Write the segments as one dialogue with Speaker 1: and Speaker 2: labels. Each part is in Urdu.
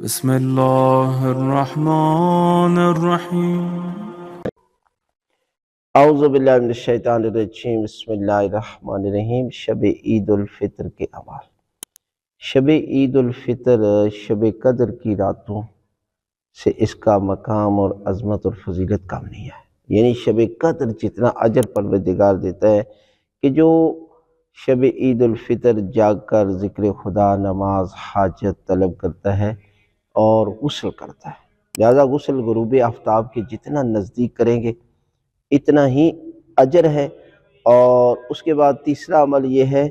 Speaker 1: بسم اللہ الرحمن الرحیم۔
Speaker 2: اعوذ باللہ من الشیطان الرجیم، بسم اللہ الرحمن الرحیم۔ شب عید الفطر کے اعمال۔ شب عید الفطر شب قدر کی راتوں سے اس کا مقام اور عظمت اور فضیلت کم نہیں ہے، یعنی شب قدر جتنا اجر پروردگار دیتا ہے کہ جو شب عید الفطر جاگ کر ذکر خدا، نماز، حاجت طلب کرتا ہے اور غسل کرتا ہے، لہذا غسل غروب آفتاب کے جتنا نزدیک کریں گے اتنا ہی اجر ہے۔ اور اس کے بعد تیسرا عمل یہ ہے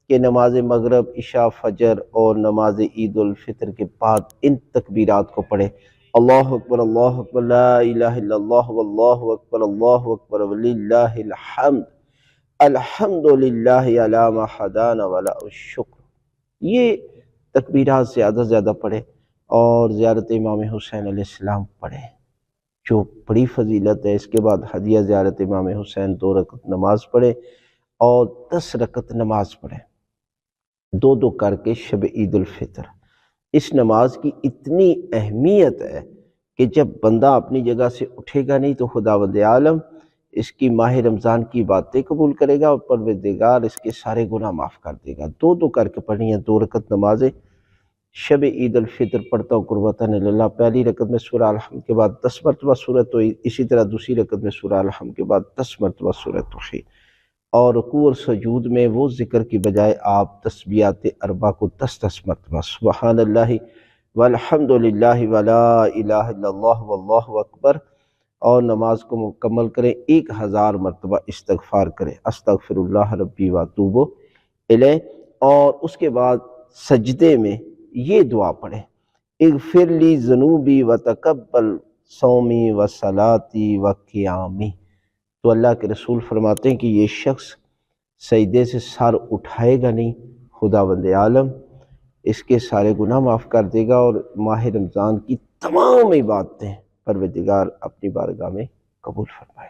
Speaker 2: کہ نماز مغرب، عشاء، فجر اور نماز عید الفطر کے بعد ان تکبیرات کو پڑھے، اللہ اکبر لا الہ الا اللہ واللہ اکبر وللہ الحمد، الحمدللہ علی ما ہدانا ولا الشکر۔ یہ تکبیرات زیادہ سے زیادہ پڑھے اور زیارت امام حسین علیہ السلام پڑھے جو بڑی فضیلت ہے۔ اس کے بعد ہدیہ زیارت امام حسین 2 رکعت نماز پڑھے اور 10 رکعت نماز پڑھے، 2 کر کے شب عید الفطر۔ اس نماز کی اتنی اہمیت ہے کہ جب بندہ اپنی جگہ سے اٹھے گا نہیں تو خداوند عالم اس کی ماہ رمضان کی باتیں قبول کرے گا اور پروردگار اس کے سارے گناہ معاف کر دے گا۔ 2 کر کے پڑھنی ہیں، 2 رکعت نمازیں۔ شب عید الفطر پڑھتا ہوں قربتاً اللہ، پہلی رکعت میں سورہ الحمد کے بعد 10 مرتبہ سورہ توحید، اسی طرح دوسری رکعت میں سورہ الحمد کے بعد 10 مرتبہ سورہ توحید، اور رکوع اور سجود میں وہ ذکر کی بجائے آپ تسبیحات اربع کو 10 مرتبہ، سبحان اللہ والحمد للہ ولا الہ الا اللہ واللہ اکبر، اور نماز کو مکمل کریں 1000 مرتبہ استغفار کریں، استغفر اللہ ربی واتوب الیہ۔ اور اس کے بعد سجدے میں یہ دعا پڑھیں، اغفر لی ذنوبی وتقبل صومی وصلاتی وقیامی۔ تو اللہ کے رسول فرماتے ہیں کہ یہ شخص سجدے سے سر اٹھائے گا نہیں، خداوند عالم اس کے سارے گناہ معاف کر دے گا اور ماہ رمضان کی تمام عبادتیں پروردگار اپنی بارگاہ میں قبول فرمائے۔